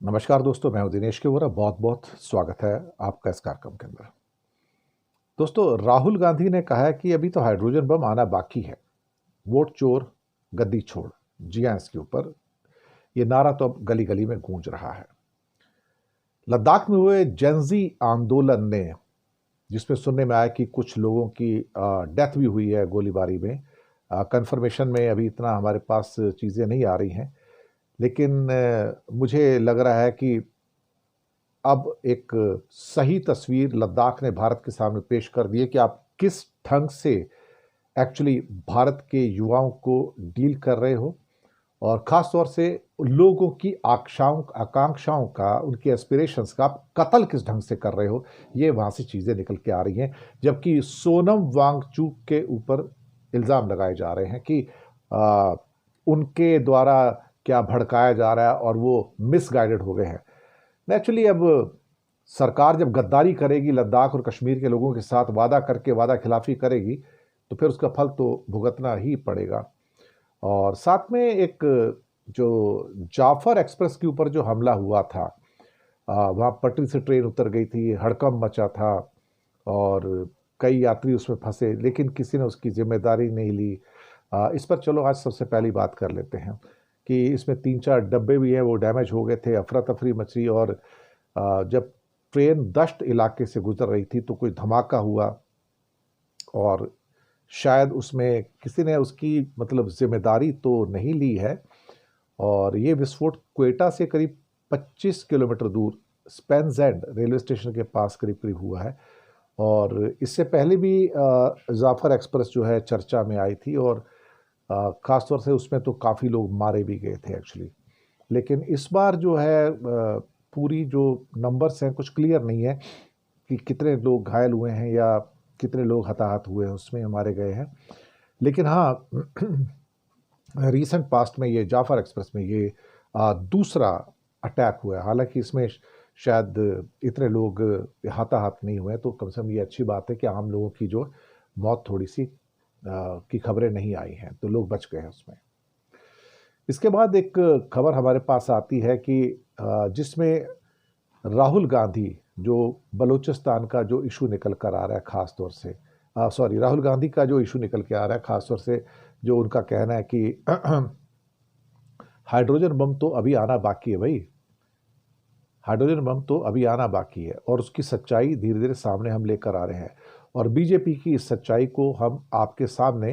नमस्कार दोस्तों, मैं हूं दिनेश के वोरा। बहुत बहुत स्वागत है आपका इस कार्यक्रम के अंदर। दोस्तों, राहुल गांधी ने कहा है कि अभी तो हाइड्रोजन बम आना बाकी है। वोट चोर, गद्दी छोड़। जी हां, इसके ऊपर ये नारा तो अब गली गली में गूंज रहा है। लद्दाख में हुए जेंजी आंदोलन ने, जिसमें सुनने में आया कि कुछ लोगों की डेथ भी हुई है गोलीबारी में। कंफर्मेशन में अभी इतना हमारे पास चीज़ें नहीं आ रही हैं, लेकिन मुझे लग रहा है कि अब एक सही तस्वीर लद्दाख ने भारत के सामने पेश कर दी है कि आप किस ढंग से एक्चुअली भारत के युवाओं को डील कर रहे हो, और ख़ास तौर से लोगों की आकांक्षाओं का, उनके एस्पिरेशंस का आप कत्ल किस ढंग से कर रहे हो। ये वहाँ से चीज़ें निकल के आ रही हैं। जबकि सोनम वांगचुक के ऊपर इल्ज़ाम लगाए जा रहे हैं कि आ, उनके द्वारा क्या भड़काया जा रहा है और वो मिसगाइडेड हो गए हैं। नेचुरली अब सरकार जब गद्दारी करेगी, लद्दाख और कश्मीर के लोगों के साथ वादा करके वादा खिलाफी करेगी, तो फिर उसका फल तो भुगतना ही पड़ेगा। और साथ में एक जो जाफर एक्सप्रेस के ऊपर जो हमला हुआ था, वहाँ पटरी से ट्रेन उतर गई थी, हड़कंप मचा था और कई यात्री उसमें फंसे, लेकिन किसी ने उसकी जिम्मेदारी नहीं ली। इस पर चलो आज सबसे पहली बात कर लेते हैं कि इसमें 3-4 डब्बे भी हैं, वो डैमेज हो गए थे, अफरा तफरी मची। और जब ट्रेन दश्त इलाके से गुजर रही थी तो कोई धमाका हुआ और शायद उसमें किसी ने उसकी मतलब जिम्मेदारी तो नहीं ली है। और ये विस्फोट क्वेटा से करीब 25 किलोमीटर दूर स्पेंजेंड रेलवे स्टेशन के पास करीब करीब हुआ है। और इससे पहले भी जाफर एक्सप्रेस जो है चर्चा में आई थी, और ख़ास तौर से उसमें तो काफ़ी लोग मारे भी गए थे एक्चुअली। लेकिन इस बार जो है पूरी जो नंबर्स हैं कुछ क्लियर नहीं है कि कितने लोग घायल हुए हैं या कितने लोग हताहत हुए हैं, उसमें मारे गए हैं। लेकिन हाँ, रीसेंट पास्ट में ये जाफर एक्सप्रेस में ये दूसरा अटैक हुआ है। हालांकि इसमें शायद इतने लोग हताहत नहीं हुए, तो कम से कम ये अच्छी बात है कि आम लोगों की जो मौत थोड़ी सी की खबरें नहीं आई हैं, तो लोग बच गए हैं उसमें। इसके बाद एक खबर हमारे पास आती है कि जिसमें राहुल गांधी, जो बलूचिस्तान का जो इशू निकल कर आ रहा है खास तौर से, सॉरी, राहुल गांधी का जो इशू निकल के आ रहा है खास तौर से, जो उनका कहना है कि हाइड्रोजन बम तो अभी आना बाकी है भाई। हाइड्रोजन बम तो अभी आना बाकी है और उसकी सच्चाई धीरे धीरे सामने हम लेकर आ रहे हैं। और बीजेपी की इस सच्चाई को हम आपके सामने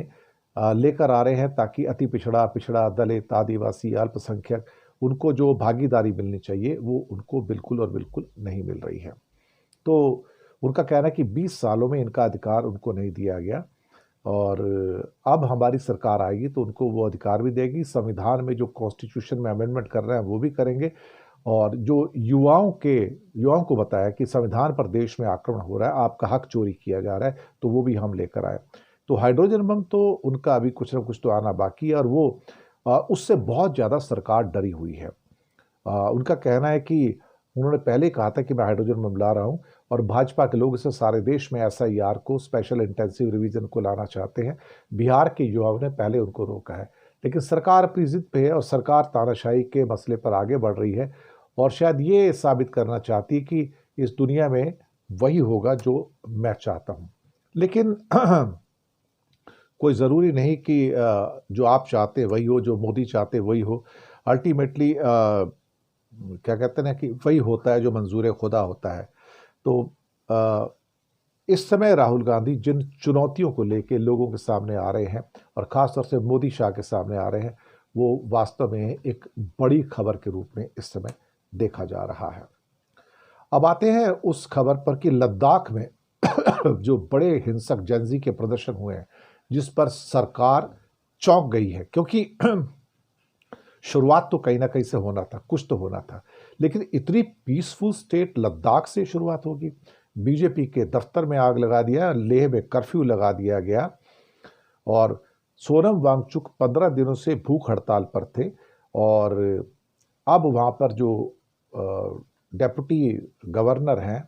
लेकर आ रहे हैं, ताकि अति पिछड़ा पिछड़ा, दलित, आदिवासी, अल्पसंख्यक, उनको जो भागीदारी मिलनी चाहिए वो उनको बिल्कुल और बिल्कुल नहीं मिल रही है। तो उनका कहना है कि 20 सालों में इनका अधिकार उनको नहीं दिया गया, और अब हमारी सरकार आएगी तो उनको वो अधिकार भी देगी। संविधान में जो कॉन्स्टिट्यूशन में अमेंडमेंट कर रहे हैं वो भी करेंगे। और जो युवाओं को बताया कि संविधान पर देश में आक्रमण हो रहा है, आपका हक चोरी किया जा रहा है, तो वो भी हम लेकर आए। तो हाइड्रोजन बम तो उनका अभी कुछ ना कुछ तो आना बाकी है, और वो उससे बहुत ज़्यादा सरकार डरी हुई है। उनका कहना है कि उन्होंने पहले ही कहा था कि मैं हाइड्रोजन बम ला रहा हूं, और भाजपा के लोग इसे सारे देश में एसआईआर को, स्पेशल इंटेंसिव रिवीजन को लाना चाहते हैं। बिहार के युवाओं ने पहले उनको रोका है, लेकिन सरकार अपनी जिद पे है और सरकार तानाशाही के मसले पर आगे बढ़ रही है, और शायद ये साबित करना चाहती है कि इस दुनिया में वही होगा जो मैं चाहता हूं। लेकिन कोई ज़रूरी नहीं कि जो आप चाहते वही हो, जो मोदी चाहते वही हो। अल्टीमेटली क्या कहते हैं ना कि वही होता है जो मंजूर खुदा होता है। तो अ, इस समय राहुल गांधी जिन चुनौतियों को लेके लोगों के सामने आ रहे हैं, और ख़ास तौर से मोदी शाह के सामने आ रहे हैं, वो वास्तव में एक बड़ी खबर के रूप में इस समय देखा जा रहा है। अब आते हैं उस खबर पर कि लद्दाख में जो बड़े हिंसक जेंजी के प्रदर्शन हुए हैं, जिस पर सरकार चौंक गई है, क्योंकि शुरुआत तो कहीं ना कहीं से होना था, कुछ तो होना था। लेकिन इतनी पीसफुल स्टेट लद्दाख से शुरुआत होगी। बीजेपी के दफ्तर में आग लगा दिया, लेह में कर्फ्यू लगा दिया गया, और सोनम वांगचुक 15 दिनों से भूख हड़ताल पर थे। और अब वहाँ पर जो डेप्यूटी गवर्नर हैं,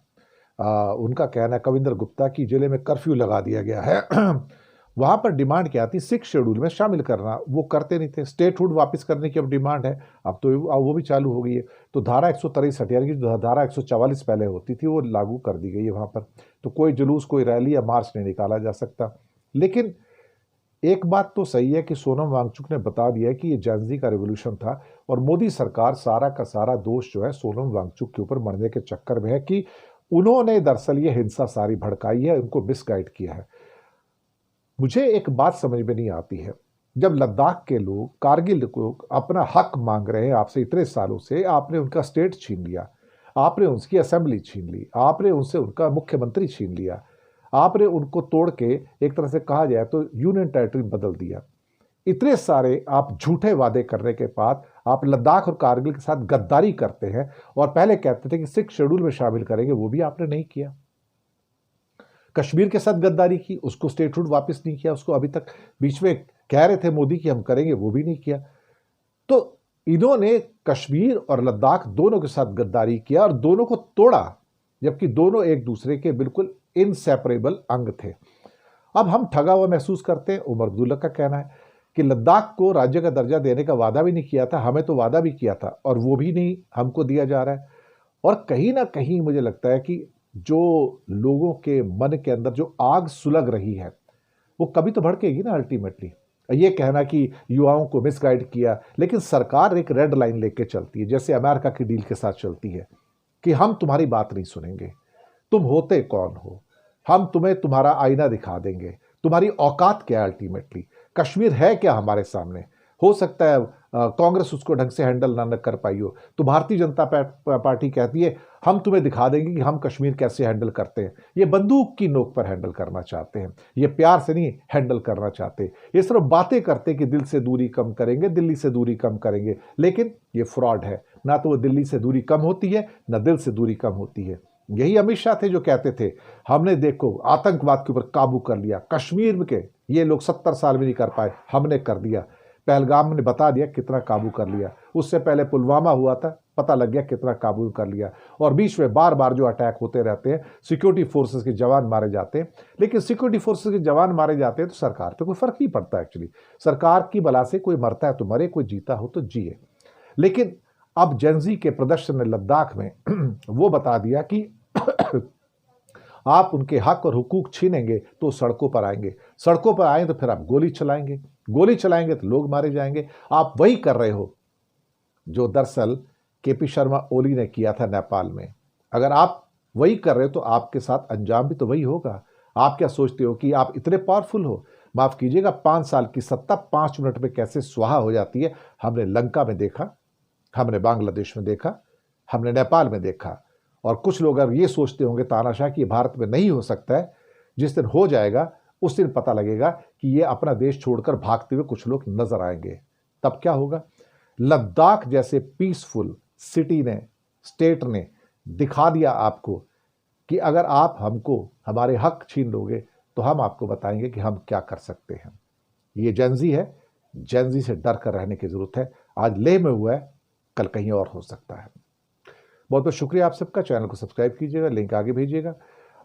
उनका कहना है, कविंदर गुप्ता, की जिले में कर्फ्यू लगा दिया गया है वहाँ पर डिमांड क्या थी, 6 शेड्यूल में शामिल करना, वो करते नहीं थे। स्टेटहुड वापस करने की अब डिमांड है, अब तो वो भी चालू हो गई है। तो धारा 163 यानी कि जो धारा 144 पहले होती थी वो लागू कर दी गई है वहाँ पर। तो कोई जुलूस, कोई रैली या मार्च नहीं निकाला जा सकता। लेकिन एक बात तो सही है कि सोनम वांगचुक ने बता दिया है कि ये जेन-ज़ी का रिवॉल्यूशन था और मोदी सरकार सारा का सारा दोष जो है सोनम वांगचुक के ऊपर मढ़ने के चक्कर में है कि उन्होंने दरअसल ये हिंसा सारी भड़काई है, उनको मिसगाइड किया है। मुझे एक बात समझ में नहीं आती है, जब लद्दाख के लोग, कारगिल को अपना हक मांग रहे हैं आपसे इतने सालों से, आपने उनका स्टेट छीन लिया, आपने उसकी असेंबली छीन ली, आपने उनसे उनका मुख्यमंत्री छीन लिया, आपने उनको तोड़ के एक तरह से कहा जाए तो यूनियन टेरिटरी बदल दिया। इतने सारे आप झूठे वादे करने के बाद आप लद्दाख और कारगिल के साथ गद्दारी करते हैं और पहले कहते थे कि 6 शेड्यूल में शामिल करेंगे, वो भी आपने नहीं किया। कश्मीर के साथ गद्दारी की, उसको स्टेटहुड वापस नहीं किया, उसको अभी तक बीच में कह रहे थे मोदी कि हम करेंगे, वो भी नहीं किया। तो इन्होंने कश्मीर और लद्दाख दोनों के साथ गद्दारी किया और दोनों को तोड़ा, जबकि दोनों एक दूसरे के बिल्कुल इनसेपरेबल अंग थे। अब हम ठगा हुआ महसूस करते हैं। उमर अब्दुल्ला का कहना है कि लद्दाख को राज्य का दर्जा देने का वादा भी नहीं किया था, हमें तो वादा भी किया था और वो भी नहीं हमको दिया जा रहा है। और कहीं ना कहीं मुझे लगता है कि जो लोगों के मन के अंदर जो आग सुलग रही है वो कभी तो भड़केगी ना अल्टीमेटली। ये कहना कि युवाओं को मिसगाइड किया, लेकिन सरकार एक रेड लाइन लेके चलती है, जैसे अमेरिका की डील के साथ चलती है कि हम तुम्हारी बात नहीं सुनेंगे, तुम होते कौन हो, हम तुम्हें तुम्हारा आईना दिखा देंगे, तुम्हारी औकात क्या है अल्टीमेटली, कश्मीर है क्या हमारे सामने। हो सकता है कांग्रेस उसको ढंग से हैंडल ना कर पाई हो, तो भारतीय जनता पार्टी कहती है हम तुम्हें दिखा देंगे कि हम कश्मीर कैसे हैंडल करते हैं। ये बंदूक की नोक पर हैंडल करना चाहते हैं, ये प्यार से नहीं हैंडल करना चाहते। ये सिर्फ बातें करते कि दिल से दूरी कम करेंगे, दिल्ली से दूरी कम करेंगे, लेकिन ये फ्रॉड है। ना तो वो दिल्ली से दूरी कम होती है, ना दिल से दूरी कम होती है। यही अमित शाह थे जो कहते थे हमने देखो आतंकवाद के ऊपर काबू कर लिया, कश्मीर के ये लोग 70 साल में नहीं कर पाए, हमने कर दिया। पहलगाम ने बता दिया कितना काबू कर लिया, उससे पहले पुलवामा हुआ था, पता लग गया कितना काबू कर लिया। और बीच में बार बार जो अटैक होते रहते हैं, सिक्योरिटी फोर्सेस के जवान मारे जाते हैं, लेकिन सिक्योरिटी फोर्सेस के जवान मारे जाते हैं तो सरकार पे कोई फर्क नहीं पड़ता। एक्चुअली सरकार की बला से कोई मरता है तो मरे, कोई जीता हो तो जिए। लेकिन अब जेन-ज़ी के प्रदर्शन ने लद्दाख में वो बता दिया कि आप उनके हक और हुकूक छीनेंगे तो सड़कों पर आएंगे, सड़कों पर आए तो फिर आप गोली चलाएंगे, गोली चलाएंगे तो लोग मारे जाएंगे। आप वही कर रहे हो जो दरअसल केपी शर्मा ओली ने किया था नेपाल में। अगर आप वही कर रहे हो तो आपके साथ अंजाम भी तो वही होगा। आप क्या सोचते हो कि आप इतने पावरफुल हो? माफ कीजिएगा, 5 साल की सत्ता 5 मिनट में कैसे स्वाहा हो जाती है, हमने लंका में देखा, हमने बांग्लादेश में देखा, हमने नेपाल में देखा। और कुछ लोग अगर ये सोचते होंगे तानाशाह कि भारत में नहीं हो सकता है, जिस दिन हो जाएगा उस दिन पता लगेगा कि ये अपना देश छोड़कर भागते हुए कुछ लोग नजर आएंगे। तब क्या होगा? लद्दाख जैसे पीसफुल सिटी ने, स्टेट ने दिखा दिया आपको कि अगर आप हमको हमारे हक छीन लोगे तो हम आपको बताएंगे कि हम क्या कर सकते हैं। ये जेन-ज़ी है, जेन-ज़ी से डर कर रहने की जरूरत है। आज लेह में हुआ है, कल कहीं और हो सकता है। बहुत बहुत शुक्रिया आप सबका। चैनल को सब्सक्राइब कीजिएगा, लिंक आगे भेजिएगा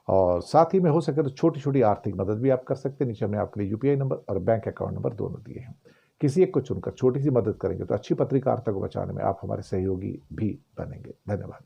और साथ ही में हो सके तो छोटी छोटी आर्थिक मदद भी आप कर सकते हैं। नीचे हमने आपके लिए यूपीआई नंबर और बैंक अकाउंट नंबर दोनों दिए हैं। किसी एक को चुनकर छोटी सी मदद करेंगे तो अच्छी पत्रकारिता को बचाने में आप हमारे सहयोगी भी बनेंगे। धन्यवाद।